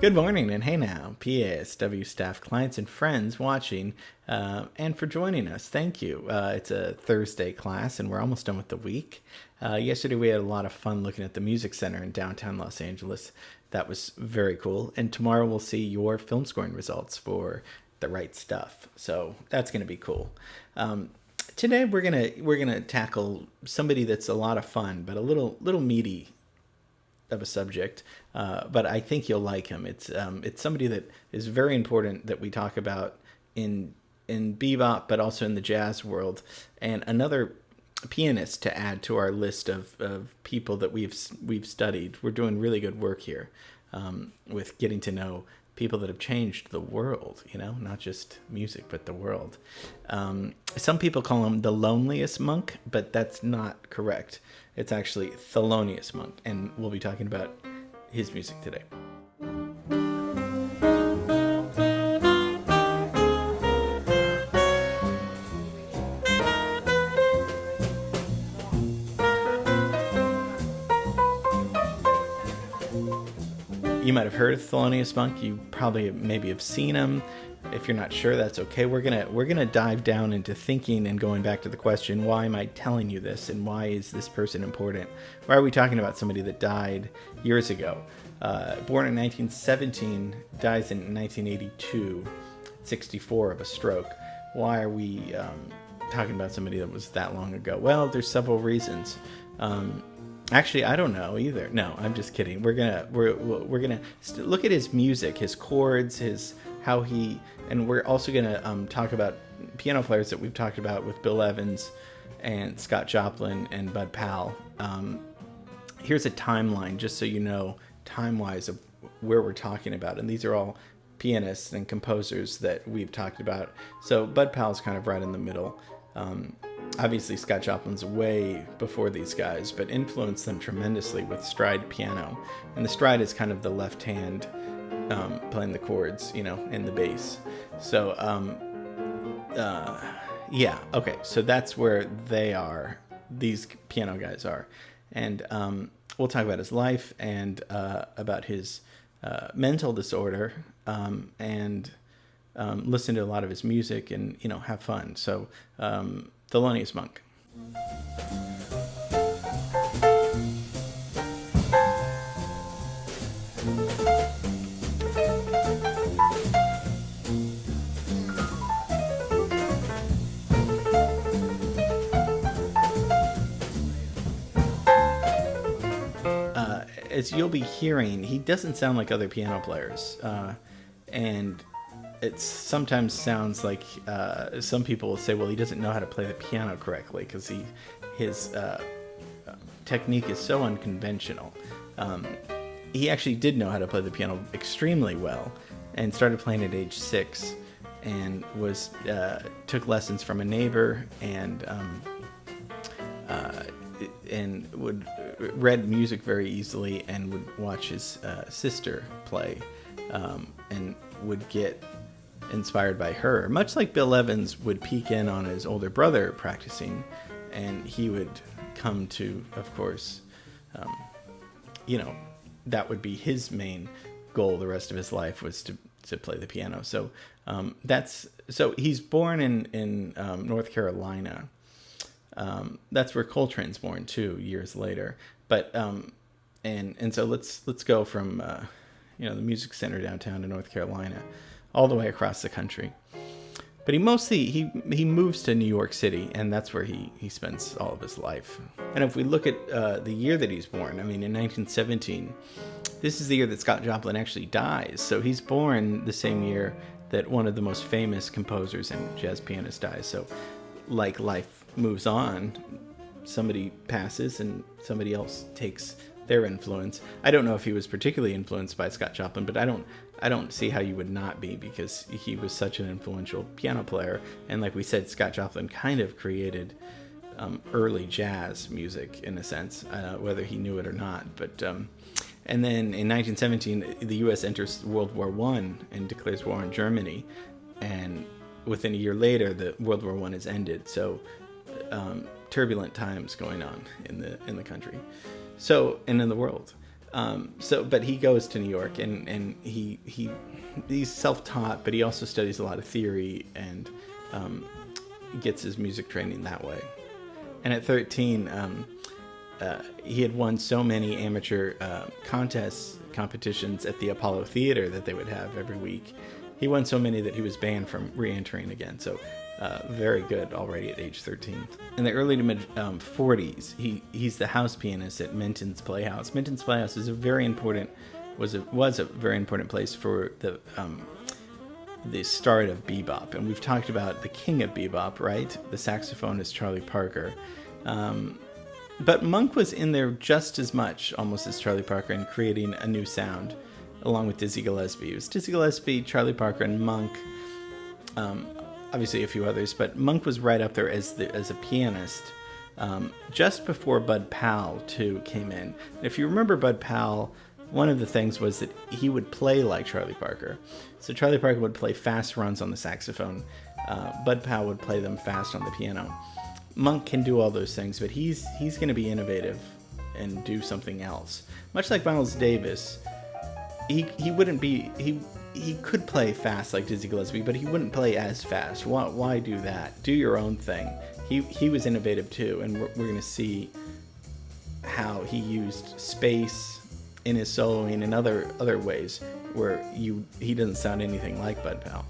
Good morning, and hey now, PASW staff, clients, and friends watching, and for joining us. Thank you. It's a Thursday class, and we're almost done with the week. Yesterday, we had a lot of fun looking at the Music Center in downtown Los Angeles. That was very cool. And tomorrow, we'll see your film scoring results for The Right Stuff. So that's going to be cool. Today, we're gonna tackle somebody that's a lot of fun, but a little meaty of a subject, but I think you'll like him. It's somebody that is very important that we talk about in bebop, but also in the jazz world, and another pianist to add to our list of people that we've studied. We're doing really good work here with getting to know people that have changed the world, not just music, but the world. Some people call him the loneliest monk, but that's not correct. It's actually Thelonious Monk, and we'll be talking about his music today. You might have heard of Thelonious Monk. You probably maybe have seen him. If you're not sure, that's okay. We're gonna dive down into thinking and going back to the question, why am I telling you this, and why is this person important? Why are we talking about somebody that died years ago? Born in 1917, dies in 1982, 64 of a stroke. Why are we talking about somebody that was that long ago? Well, there's several reasons. Actually, I don't know either. No, I'm just kidding. We're gonna look at his music, his chords, and we're also gonna talk about piano players that we've talked about with Bill Evans and Scott Joplin and Bud Powell. Here's a timeline, just so you know, time-wise, of where we're talking about, and these are all pianists and composers that we've talked about. So Bud Powell's kind of right in the middle. Obviously, Scott Joplin's way before these guys, but influenced them tremendously with stride piano. And the stride is kind of the left hand playing the chords, and the bass. So, yeah, okay. So that's where they are. These piano guys are. And we'll talk about his life and about his mental disorder and listen to a lot of his music and, have fun. So, Thelonious Monk. As you'll be hearing, he doesn't sound like other piano players, and it sometimes sounds like some people will say, well, he doesn't know how to play the piano correctly because his technique is so unconventional. He actually did know how to play the piano extremely well and started playing at age 6 and took lessons from a neighbor and read music very easily and would watch his sister play and would get inspired by her, much like Bill Evans would peek in on his older brother practicing, and he would come to, of course, that would be his main goal the rest of his life, was to play the piano. So so he's born in North Carolina. That's where Coltrane's born 2 years later. But and so let's go from the Music Center downtown to North Carolina, all the way across the country. But he moves to New York City, and that's where he spends all of his life. And if we look at the year that he's born, in 1917, this is the year that Scott Joplin actually dies. So he's born the same year that one of the most famous composers and jazz pianists dies. So like life moves on, somebody passes and somebody else takes their influence. I don't know if he was particularly influenced by Scott Joplin, but I don't see how you would not be, because he was such an influential piano player. And like we said, Scott Joplin kind of created early jazz music in a sense, whether he knew it or not. But and then in 1917, the U.S. enters World War I and declares war on Germany, and within a year later, the World War I has ended. So turbulent times going on in the country, so and in the world. But he goes to New York, and he's self-taught, but he also studies a lot of theory and gets his music training that way. And at 13, he had won so many amateur competitions at the Apollo Theater that they would have every week. He won so many that he was banned from re-entering again. So very good already at age 13. In the early to mid 40s, he's the house pianist at Minton's Playhouse. Minton's Playhouse is was a very important place for the start of bebop. And we've talked about the king of bebop, right? The saxophonist Charlie Parker. But Monk was in there just as much, almost as Charlie Parker, in creating a new sound, along with Dizzy Gillespie. It was Dizzy Gillespie, Charlie Parker, and Monk. Obviously a few others, but Monk was right up there as a pianist, just before Bud Powell too came in. If you remember Bud Powell, one of the things was that he would play like Charlie Parker. So Charlie Parker would play fast runs on the saxophone. Bud Powell would play them fast on the piano. Monk can do all those things, but he's going to be innovative and do something else. Much like Miles Davis, he wouldn't be he could play fast like Dizzy Gillespie, but he wouldn't play as fast. Why do that? Do your own thing. He was innovative too, and we're going to see how he used space in his soloing and other ways where he doesn't sound anything like Bud Powell.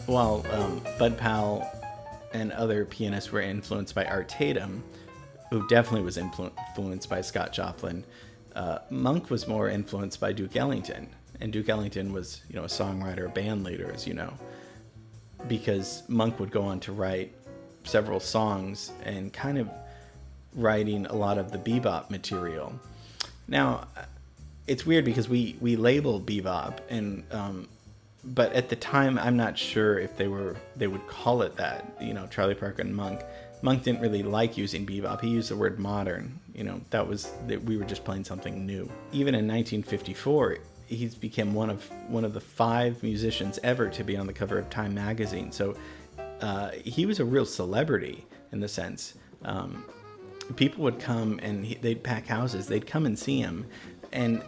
While Bud Powell and other pianists were influenced by Art Tatum, who definitely was influenced by Scott Joplin, Monk was more influenced by Duke Ellington. And Duke Ellington was, a songwriter, a band leader, as you know, because Monk would go on to write several songs and kind of writing a lot of the bebop material. Now, it's weird because we label bebop, and but at the time, I'm not sure if they would call it that. Charlie Parker and Monk. Monk didn't really like using bebop. He used the word modern. That we were just playing something new. Even in 1954, he's become one of the 5 musicians ever to be on the cover of Time magazine. So he was a real celebrity in the sense. People would come and they'd pack houses. They'd come and see him. And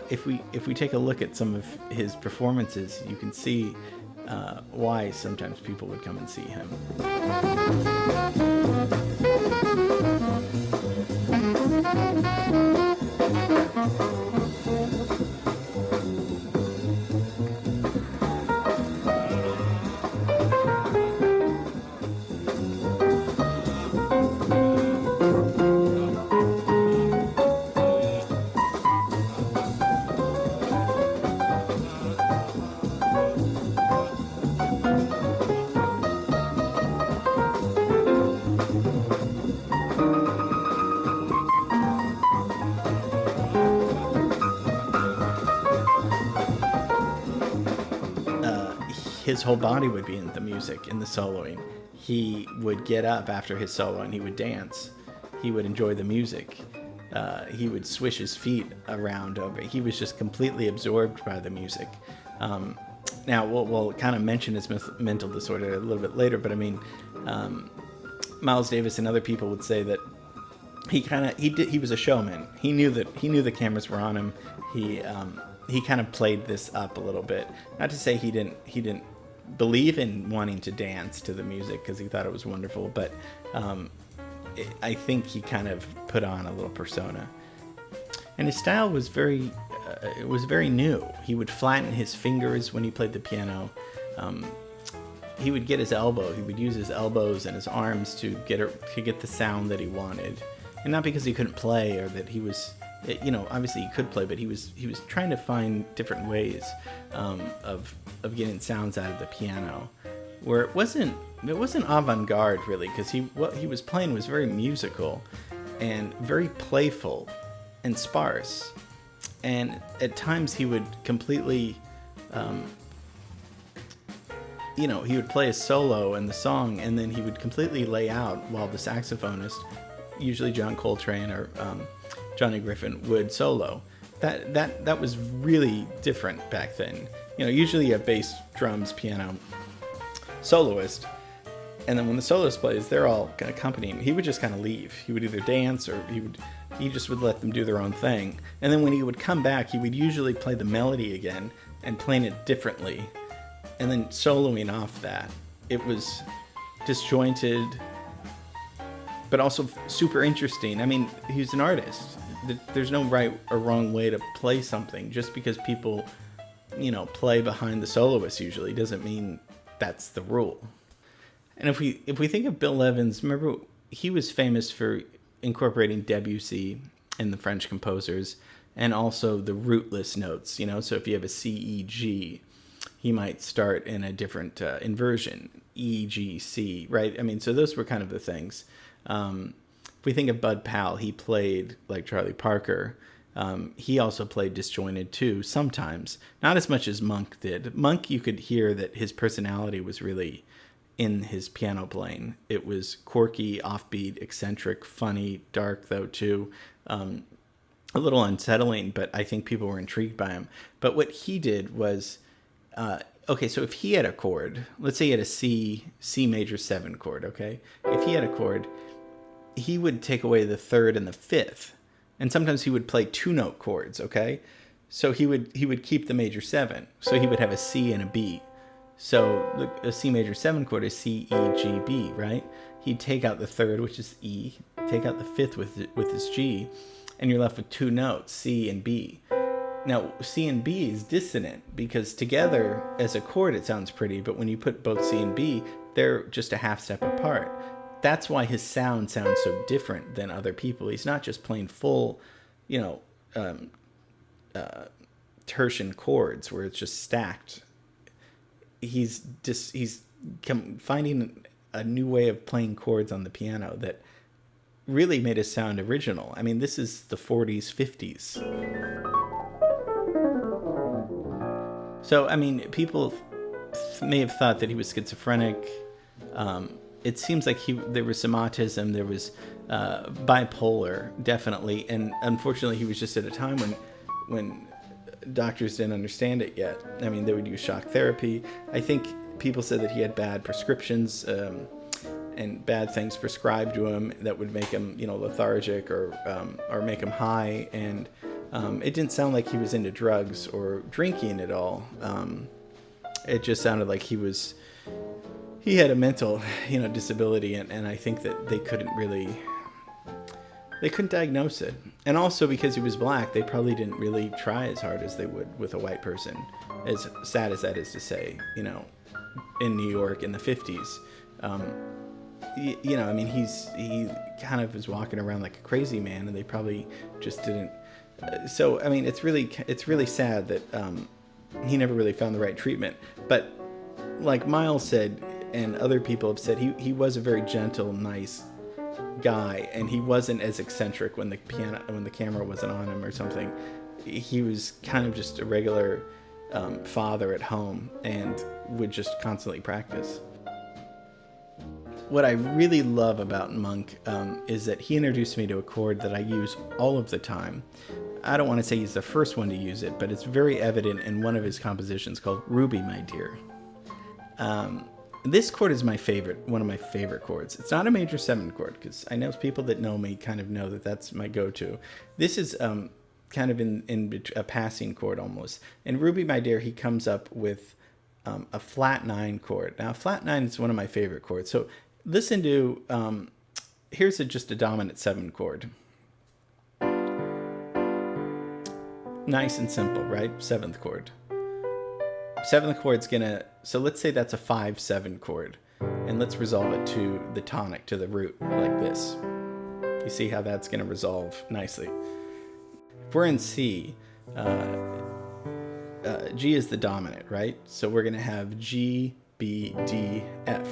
if we take a look at some of his performances, you can see why sometimes people would come and see him. His whole body would be in the music, in the soloing. He would get up after his solo and he would dance. He would enjoy the music. He would swish his feet around over. He was just completely absorbed by the music. Now, we'll kind of mention his mental disorder a little bit later, but I mean, Miles Davis and other people would say that he was a showman. He knew the cameras were on him. He kind of played this up a little bit. Not to say he didn't believe in wanting to dance to the music because he thought it was wonderful, but I think he kind of put on a little persona. And his style was very new. He would flatten his fingers when he played the piano. He would get his elbow. He would use his elbows and his arms to get the sound that he wanted, and not because he couldn't play or that he was. Obviously he could play, but he was trying to find different ways of getting sounds out of the piano, where it wasn't avant-garde really, because what he was playing was very musical and very playful and sparse, and at times he would completely, he would play a solo in the song, and then he would completely lay out while the saxophonist, usually John Coltrane or Johnny Griffin, would solo. That was really different back then. Usually you have bass, drums, piano, soloist, And then when the soloist plays, they're all kind of accompanying. He would just kind of leave. He would either dance or he just would let them do their own thing. And then when he would come back, he would usually play the melody again and playing it differently, and then soloing off that. It was disjointed, but also super interesting. I mean, he's an artist. There's no right or wrong way to play something. Just because people, play behind the soloist usually doesn't mean that's the rule. And if we think of Bill Evans, remember he was famous for incorporating Debussy and the French composers, and also the rootless notes. So if you have a C, E, G, he might start in a different inversion, E, G, C, right? I mean, so those were kind of the things. If we think of Bud Powell, he played like Charlie Parker. He also played disjointed too, sometimes. Not as much as Monk did. Monk, you could hear that his personality was really in his piano playing. It was quirky, offbeat, eccentric, funny, dark though too. A little unsettling, but I think people were intrigued by him. But what he did was, okay, so if he had a chord, let's say he had a C major 7 chord, okay? If he had a chord, he would take away the 3rd and the 5th. And sometimes he would play 2-note chords, okay? So he would keep the major 7. So he would have a C and a B. So a C major 7 chord is C, E, G, B, right? He'd take out the 3rd, which is E, take out the 5th with his G, and you're left with 2 notes, C and B. Now, C and B is dissonant because together as a chord it sounds pretty, but when you put both C and B, they're just a half step apart. That's why his sound sounds so different than other people. He's not just playing full, tertian chords where it's just stacked. He's finding a new way of playing chords on the piano that really made his sound original. I mean, this is the 40s, 50s. So, I mean, people may have thought that he was schizophrenic. It seems like there was some autism. There was bipolar, definitely. And unfortunately, he was just at a time when doctors didn't understand it yet. I mean, they would use shock therapy. I think people said that he had bad prescriptions and bad things prescribed to him that would make him, lethargic or make him high. And it didn't sound like he was into drugs or drinking at all. It just sounded like he had a mental, disability, and I think that they couldn't diagnose it. And also because he was black, they probably didn't really try as hard as they would with a white person, as sad as that is to say, in New York in the 50s. I mean, he kind of was walking around like a crazy man, and they probably just didn't. So, I mean, it's really sad that he never really found the right treatment. But like Miles said, and other people have said, he was a very gentle, nice guy, and he wasn't as eccentric when the camera wasn't on him or something. He was kind of just a regular father at home and would just constantly practice. What I really love about Monk is that he introduced me to a chord that I use all of the time. I don't want to say he's the first one to use it, but it's very evident in one of his compositions called Ruby, My Dear. This chord is one of my favorite chords. It's not a major 7 chord, because I know people that know me kind of know that that's my go-to. This is kind of in a passing chord almost. In Ruby, My Dear, he comes up with a flat 9 chord. Now, flat 9 is one of my favorite chords. So listen to, here's just a dominant 7 chord. Nice and simple, right? 7th chord. 7th chord's so let's say that's a 5-7 chord, and let's resolve it to the tonic, to the root, like this. You see how that's gonna resolve nicely. If we're in C, G is the dominant, right? So we're gonna have G, B, D, F.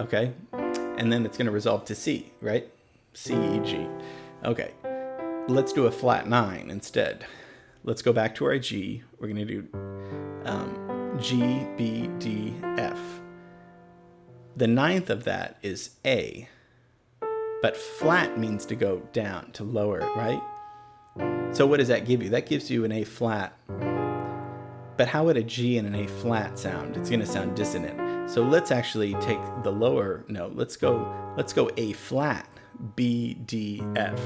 Okay? And then it's gonna resolve to C, right? C, E, G. Okay. Let's do a flat 9 instead. Let's go back to our G. We're going to do G, B, D, F. The 9th of that is A. But flat means to go down, to lower it, right? So what does that give you? That gives you an A flat. But how would a G and an A flat sound? It's going to sound dissonant. So let's actually take the lower note. Let's go A flat, B, D, F,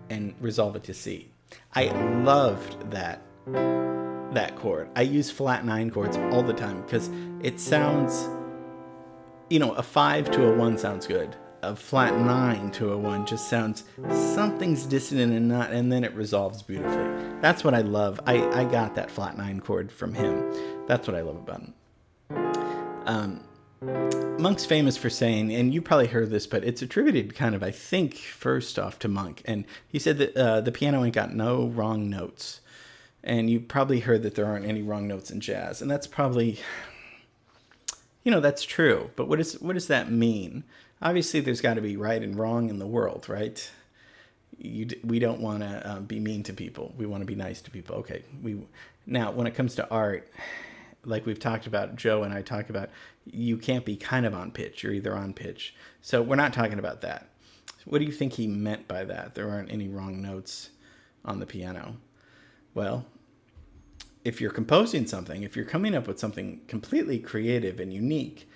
and resolve it to C. I loved that chord. I use flat 9 chords all the time because it sounds, a 5 to a 1 sounds good. A flat 9 to a 1 just sounds, something's dissonant and not, and then it resolves beautifully. That's what I love. I got that flat 9 chord from him. That's what I love about him. Monk's famous for saying, and you probably heard this, but it's attributed kind of, I think, first off to Monk. And he said that the piano ain't got no wrong notes. And you probably heard that there aren't any wrong notes in jazz. And that's probably, that's true. But what does that mean? Obviously, there's got to be right and wrong in the world, right? We don't want to be mean to people. We want to be nice to people. Okay. Now, when it comes to art, like we've talked about, Joe and I talked about, you can't be kind of on pitch. You're either on pitch. So we're not talking about that. What do you think he meant by that? There aren't any wrong notes on the piano. Well, if you're composing something, if you're coming up with something completely creative and unique,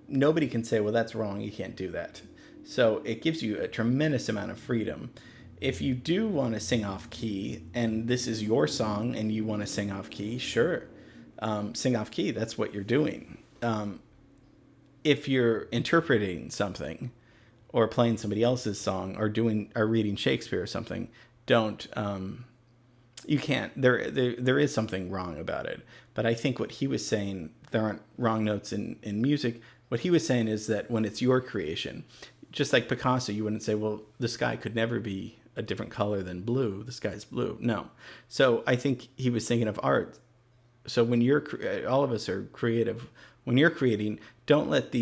nobody can say, well, that's wrong. You can't do that. So it gives you a tremendous amount of freedom. If you do want to sing off key, and this is your song and you want to sing off key, sure. Sing off key, that's what you're doing. If you're interpreting something or playing somebody else's song or reading Shakespeare or something, you can't. There is something wrong about it. But I think what he was saying, there aren't wrong notes in music. What he was saying is that when it's your creation, just like Picasso, you wouldn't say, well, the sky could never be a different color than blue. The sky's blue. No. So I think he was thinking of art. So when all of us are creative, when you're creating, don't let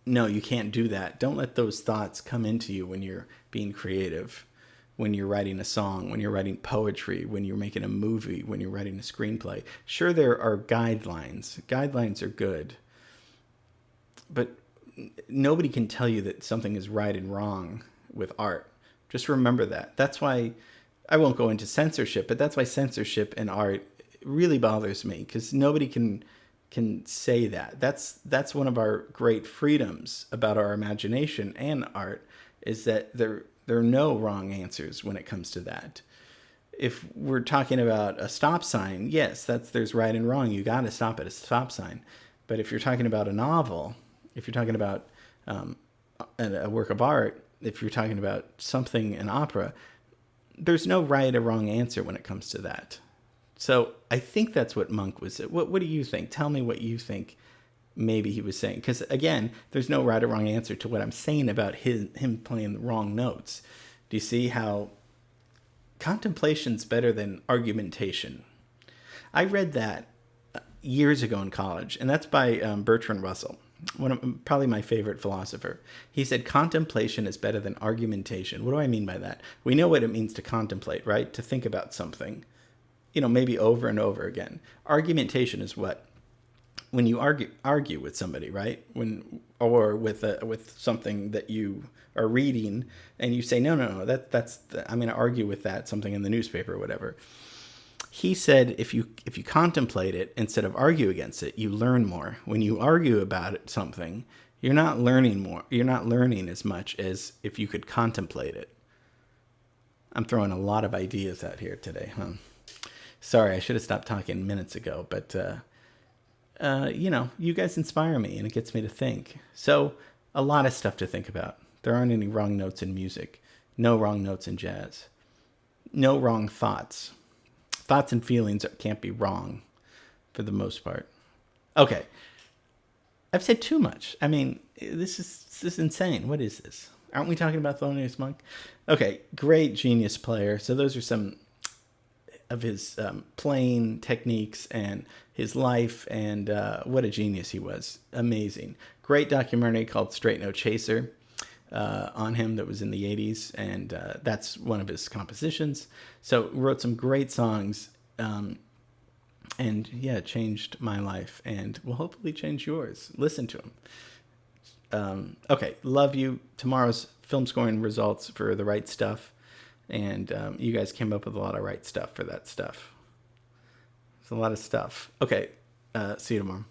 no, you can't do that. Don't let those thoughts come into you when you're being creative, when you're writing a song, when you're writing poetry, when you're making a movie, when you're writing a screenplay. Sure, there are guidelines. Guidelines are good. But nobody can tell you that something is right and wrong with art. Just remember that. That's why I won't go into censorship, but that's why censorship in art really bothers me, because nobody can say that. That's one of our great freedoms about our imagination and art, is that there are no wrong answers when it comes to that. If we're talking about a stop sign, yes, there's right and wrong. You got to stop at a stop sign. But if you're talking about a novel, if you're talking about a work of art, if you're talking about something, an opera, there's no right or wrong answer when it comes to that. So I think that's what Monk was. What do you think? Tell me what you think maybe he was saying. Because again, there's no right or wrong answer to what I'm saying about him playing the wrong notes. Do you see how contemplation's better than argumentation? I read that years ago in college, and that's by Bertrand Russell, probably my favorite philosopher. He said contemplation is better than argumentation. What do I mean by that? We know what it means to contemplate, right? To think about something, maybe over and over again. Argumentation is what? When you argue with somebody, right? Or with something that you are reading, and you say, no, I'm going to argue with that, something in the newspaper or whatever. He said, if you contemplate it instead of argue against it, you learn more. When you argue about something, you're not learning more. You're not learning as much as if you could contemplate it. I'm throwing a lot of ideas out here today, huh? Sorry, I should have stopped talking minutes ago, but, you guys inspire me, and it gets me to think. So, a lot of stuff to think about. There aren't any wrong notes in music. No wrong notes in jazz. No wrong thoughts. Thoughts and feelings can't be wrong, for the most part. Okay. I've said too much. I mean, this is insane. What is this? Aren't we talking about Thelonious Monk? Okay, great genius player. So those are some of his playing techniques and his life, and what a genius he was. Amazing. Great documentary called Straight No Chaser on him that was in the 80s, and that's one of his compositions. So wrote some great songs, and yeah, changed my life, and will hopefully change yours. Listen to him. Okay, love you. Tomorrow's film scoring results for The Right Stuff. And you guys came up with a lot of right stuff for that stuff. It's a lot of stuff. Okay, See you tomorrow.